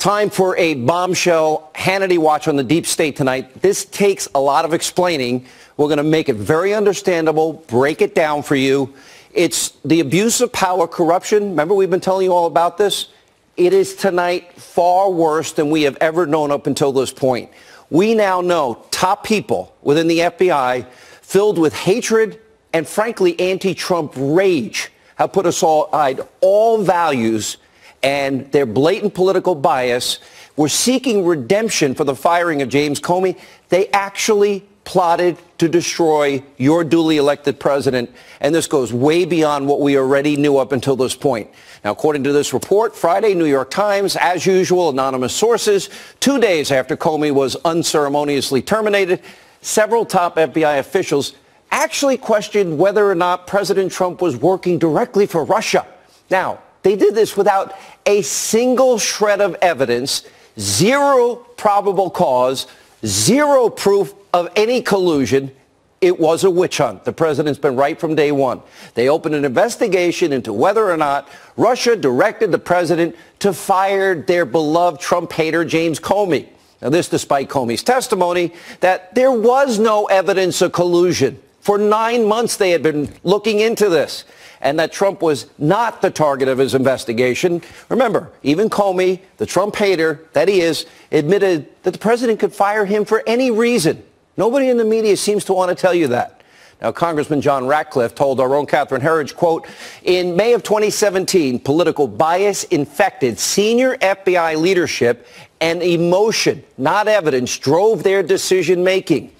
Time for a bombshell Hannity watch on the deep state tonight. This takes a lot of explaining. We're going to make it very understandable, break it down for you. It's the abuse of power, corruption. Remember, we've been telling you all about this. It is tonight far worse than we have ever known up until this point. We now know top people within the FBI filled with hatred and, frankly, anti-Trump rage have put aside all values and their blatant political bias. Were seeking redemption for the firing of James Comey. They actually plotted to destroy your duly elected president, and this goes way beyond what we already knew up until this point. Now, according to this report, Friday, New York Times, as usual, anonymous sources, 2 days after Comey was unceremoniously terminated, several top FBI officials actually questioned whether or not President Trump was working directly for Russia. Now, they did this without a single shred of evidence, zero probable cause, zero proof of any collusion. It was a witch hunt. The president's been right from day one. They opened an investigation into whether or not Russia directed the president to fire their beloved Trump hater James Comey. Now, this despite Comey's testimony that there was no evidence of collusion. For 9 months, they had been looking into this, and that Trump was not the target of his investigation. Remember, even Comey, the Trump hater that he is, admitted that the president could fire him for any reason. Nobody in the media seems to want to tell you that. Now, Congressman John Ratcliffe told our own Catherine Herridge, quote, in May of 2017, political bias infected senior FBI leadership and emotion, not evidence, drove their decision-making.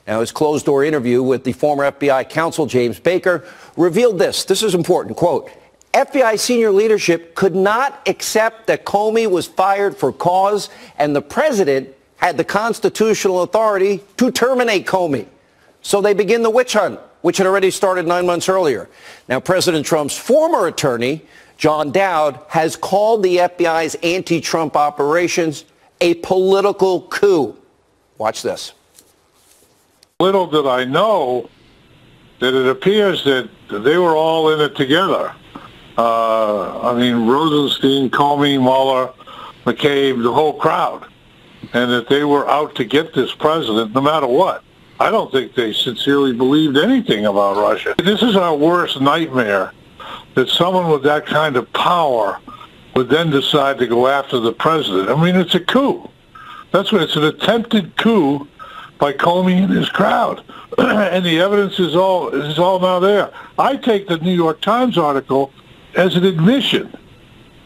Now, his closed-door interview with the former FBI counsel, James Baker, revealed this. This is important. Quote, FBI senior leadership could not accept that Comey was fired for cause, and the president had the constitutional authority to terminate Comey. So they begin the witch hunt, which had already started 9 months earlier. Now, President Trump's former attorney, John Dowd, has called the FBI's anti-Trump operations a political coup. Watch this. Little did I know that it appears that they were all in it together. I mean, Rosenstein, Comey, Mueller, McCabe, the whole crowd, and that they were out to get this president no matter what. I don't think they sincerely believed anything about Russia. This is our worst nightmare, that someone with that kind of power would then decide to go after the president. I mean, it's a coup. That's what it's an attempted coup by Comey and his crowd. And the evidence is all now there. I take the New York Times article as an admission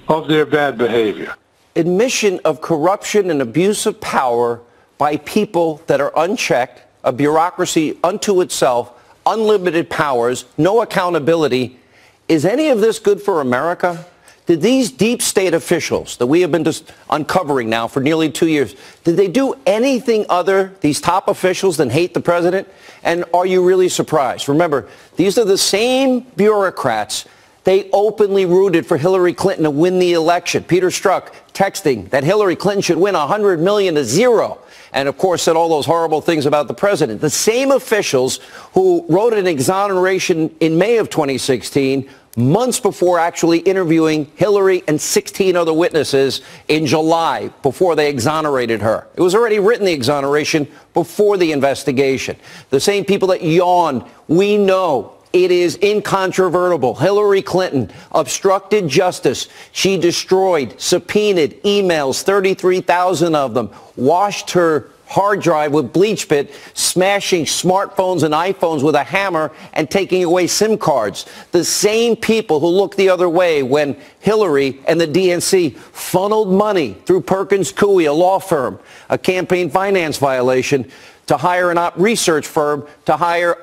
of their bad behavior. Admission of corruption and abuse of power by people that are unchecked, a bureaucracy unto itself, unlimited powers, no accountability. Is any of this good for America? Did these deep state officials that we have been just uncovering now for nearly 2 years, did they do anything other, these top officials, than hate the president? And are you really surprised? Remember, these are the same bureaucrats. They openly rooted for Hillary Clinton to win the election. Peter Strzok texting that Hillary Clinton should win 100 million to 0. And, of course, said all those horrible things about the president. The same officials who wrote an exoneration in May of 2016, months before actually interviewing Hillary and 16 other witnesses in July before they exonerated her. It was already written, the exoneration, before the investigation. The same people that yawned, we know. It is incontrovertible. Hillary Clinton obstructed justice. She destroyed, subpoenaed emails, 33,000 of them, washed her hard drive with bleach bit, smashing smartphones and iPhones with a hammer and taking away SIM cards. The same people who looked the other way when Hillary and the DNC funneled money through Perkins Coie, a law firm, a campaign finance violation, to hire an research firm to hire,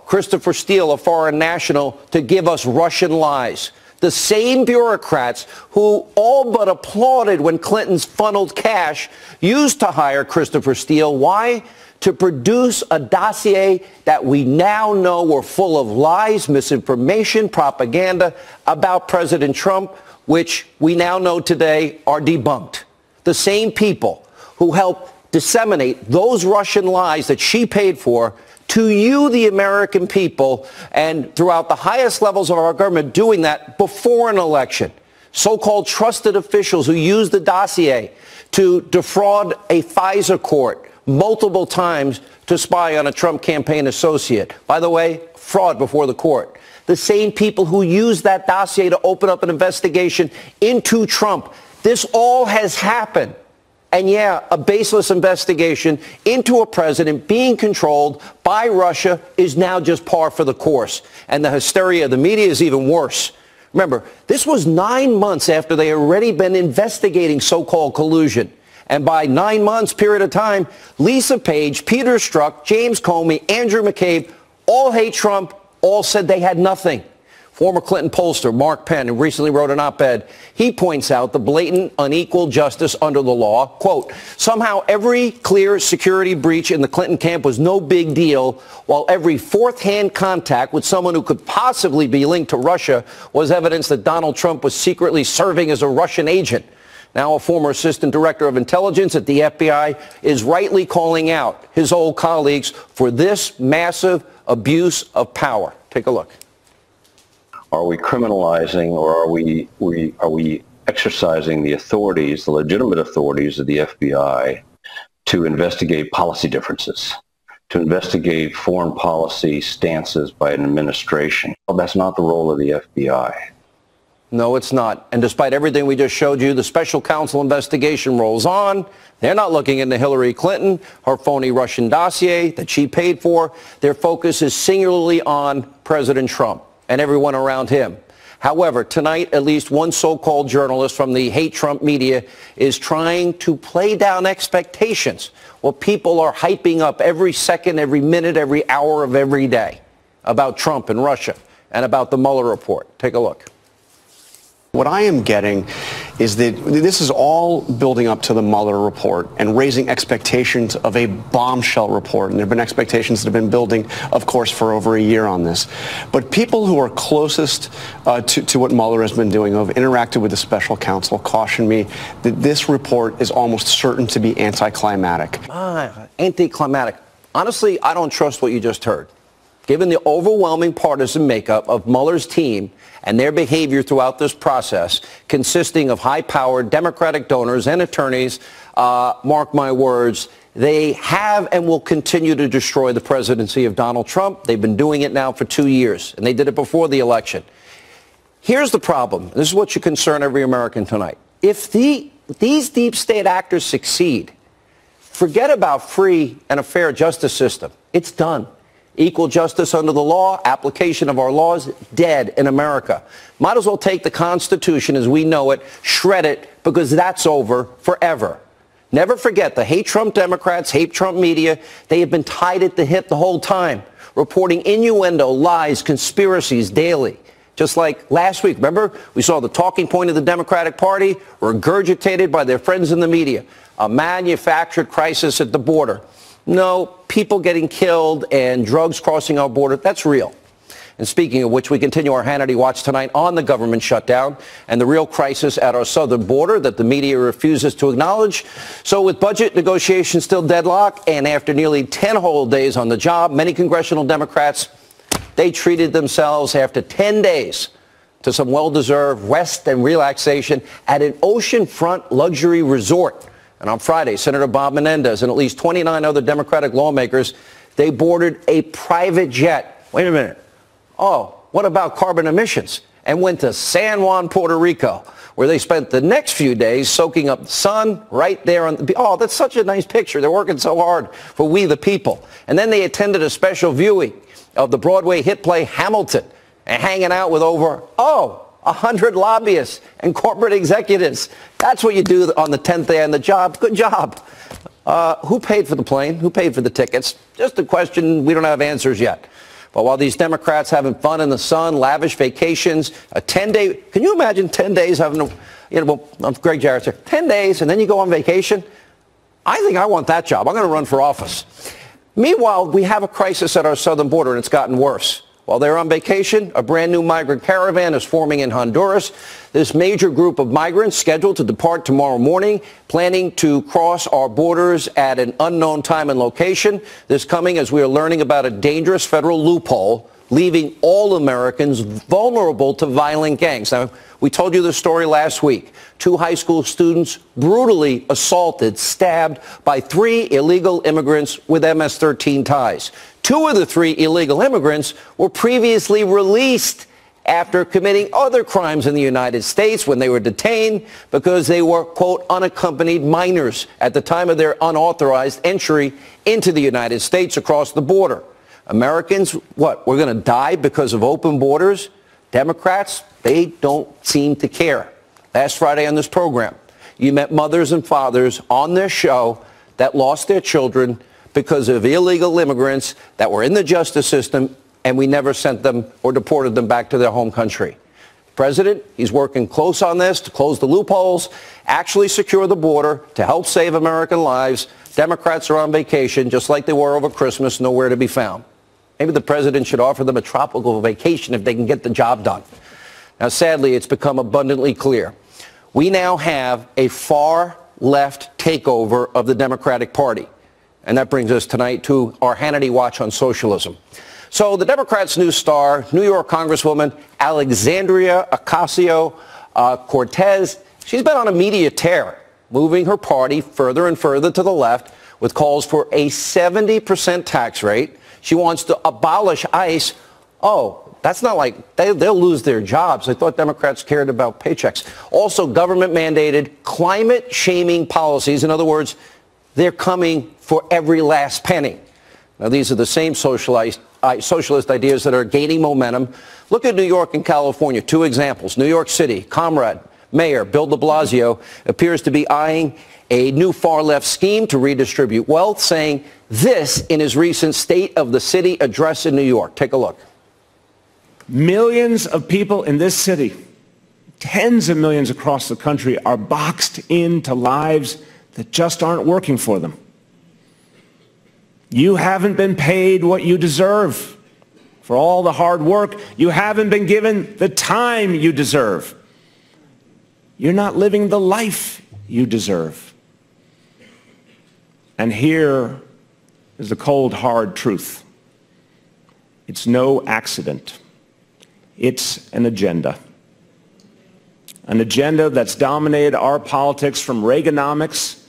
Christopher Steele, a foreign national, to give us Russian lies. The same bureaucrats who all but applauded when Clinton's funneled cash used to hire Christopher Steele. Why? To produce a dossier that we now know were full of lies, misinformation, propaganda about President Trump, which we now know today are debunked. The same people who helped disseminate those Russian lies that she paid for to you, the American people, and throughout the highest levels of our government, doing that before an election. so-called trusted officials who used the dossier to defraud a FISA court multiple times to spy on a Trump campaign associate. By the way, fraud before the court. The same people who used that dossier to open up an investigation into Trump. This all has happened. And yeah, a baseless investigation into a president being controlled by Russia is now just par for the course. And the hysteria of the media is even worse. Remember, this was 9 months after they had already been investigating so-called collusion. And by 9 months period of time, Lisa Page, Peter Strzok, James Comey, Andrew McCabe, all hate Trump, all said they had nothing. Former Clinton pollster Mark Penn, who recently wrote an op-ed, he points out the blatant unequal justice under the law. Quote, somehow every clear security breach in the Clinton camp was no big deal, while every fourth-hand contact with someone who could possibly be linked to Russia was evidence that Donald Trump was secretly serving as a Russian agent. Now a former assistant director of intelligence at the FBI is rightly calling out his old colleagues for this massive abuse of power. Take a look. Are we criminalizing, or are we exercising the authorities, the legitimate authorities of the FBI to investigate policy differences, to investigate foreign policy stances by an administration? Well, that's not the role of the FBI. No, it's not. And despite everything we just showed you, the special counsel investigation rolls on. They're not looking into Hillary Clinton, her phony Russian dossier that she paid for. Their focus is singularly on President Trump and everyone around him. However, tonight, at least one so-called journalist from the hate Trump media is trying to play down expectations. Well, people are hyping up every second, every minute, every hour of every day about Trump and Russia and about the Mueller report. Take a look. What I am getting is that this is all building up to the Mueller report and raising expectations of a bombshell report. And there have been expectations that have been building, of course, for over a year on this. But people who are closest to what Mueller has been doing, who have interacted with the special counsel, caution me that this report is almost certain to be anticlimactic. Anticlimactic. Honestly, I don't trust what you just heard. Given the overwhelming partisan makeup of Mueller's team and their behavior throughout this process, consisting of high-powered Democratic donors and attorneys, mark my words, they have and will continue to destroy the presidency of Donald Trump. They've been doing it now for 2 years, and they did it before the election. Here's the problem. This is what should concern every American tonight. If these deep state actors succeed, forget about free and a fair justice system. It's done. Equal justice under the law, application of our laws, dead in America. Might as well take the Constitution as we know it, shred it, because that's over forever. Never forget the hate Trump Democrats, hate Trump media. They have been tied at the hip the whole time, reporting innuendo, lies, conspiracies daily. Just like last week, remember? We saw the talking point of the Democratic Party regurgitated by their friends in the media. A manufactured crisis at the border. No, people getting killed and drugs crossing our border, that's real. And speaking of which, we continue our Hannity Watch tonight on the government shutdown and the real crisis at our southern border that the media refuses to acknowledge. So with budget negotiations still deadlocked and after nearly 10 whole days on the job, many congressional Democrats, they treated themselves after 10 days to some well-deserved rest and relaxation at an oceanfront luxury resort. And on Friday, Senator Bob Menendez and at least 29 other Democratic lawmakers, they boarded a private jet. Wait a minute. Oh, what about carbon emissions? And went to San Juan, Puerto Rico, where they spent the next few days soaking up the sun right there on the... Oh, that's such a nice picture. They're working so hard for we the people. And then they attended a special viewing of the Broadway hit play Hamilton and hanging out with over, 100 lobbyists and corporate executives. That's what you do on the 10th day on the job. Good job. Who paid for the plane? Who paid for the tickets? Just a question we don't have answers yet. But while these Democrats having fun in the sun, lavish vacations, a 10-day, can you imagine 10 days having, Greg Jarrett's here, 10 days and then you go on vacation? I think I want that job. I'm going to run for office. Meanwhile, we have a crisis at our southern border and it's gotten worse. While they're on vacation, a brand new migrant caravan is forming in Honduras. This major group of migrants scheduled to depart tomorrow morning, planning to cross our borders at an unknown time and location. This coming as we are learning about a dangerous federal loophole leaving all Americans vulnerable to violent gangs. Now, we told you the story last week. 2 high school students brutally assaulted, stabbed by 3 illegal immigrants with MS-13 ties. 2 of the 3 illegal immigrants were previously released after committing other crimes in the United States when they were detained because they were, quote, unaccompanied minors at the time of their unauthorized entry into the United States across the border. Americans, what, we're going to die because of open borders? Democrats, they don't seem to care. Last Friday on this program, you met mothers and fathers on their show that lost their children because of illegal immigrants that were in the justice system, and we never sent them or deported them back to their home country. President, he's working close on this to close the loopholes, actually secure the border to help save American lives. Democrats are on vacation, just like they were over Christmas, nowhere to be found. Maybe the president should offer them a tropical vacation if they can get the job done. Now, sadly, it's become abundantly clear. We now have a far-left takeover of the Democratic Party. And that brings us tonight to our Hannity Watch on Socialism. So the Democrats' new star, New York Congresswoman Alexandria Ocasio-Cortez, she's been on a media tear, moving her party further and further to the left with calls for a 70% tax rate. She wants to abolish ICE. Oh, that's not like they'll lose their jobs. I thought Democrats cared about paychecks. Also, government-mandated climate-shaming policies. In other words, they're coming for every last penny. Now, these are the same socialist ideas that are gaining momentum. Look at New York and California. 2 examples. New York City, Comrade Mayor Bill de Blasio appears to be eyeing a new far-left scheme to redistribute wealth, saying this in his recent State of the City address in New York. Take a look. Millions of people in this city, tens of millions across the country, are boxed into lives that just aren't working for them. You haven't been paid what you deserve for all the hard work. You haven't been given the time you deserve. You're not living the life you deserve. And here is the cold, hard truth. It's no accident. It's an agenda. An agenda that's dominated our politics from Reaganomics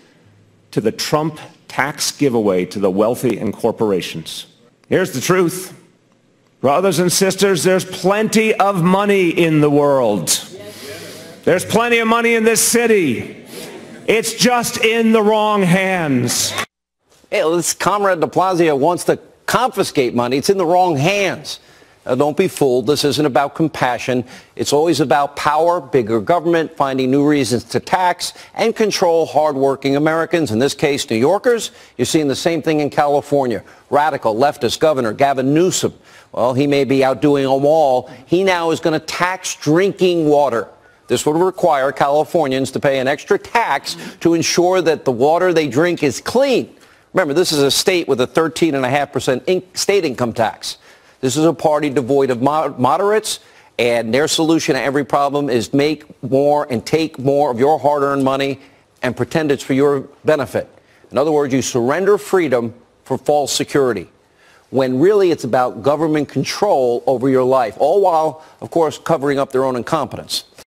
to the Trump tax giveaway to the wealthy and corporations. Here's the truth. Brothers and sisters, there's plenty of money in the world. There's plenty of money in this city. It's just in the wrong hands. Hey, this Comrade de Blasio wants to confiscate money. It's in the wrong hands. Now, don't be fooled. This isn't about compassion. It's always about power, bigger government, finding new reasons to tax and control hardworking Americans. In this case, New Yorkers. You're seeing the same thing in California. Radical leftist Governor Gavin Newsom. Well, he may be outdoing them all. He now is going to tax drinking water. This would require Californians to pay an extra tax to ensure that the water they drink is clean. Remember, this is a state with a 13.5% state income tax. This is a party devoid of moderates, and their solution to every problem is make more and take more of your hard-earned money and pretend it's for your benefit. In other words, you surrender freedom for false security, when really it's about government control over your life, all while, of course, covering up their own incompetence.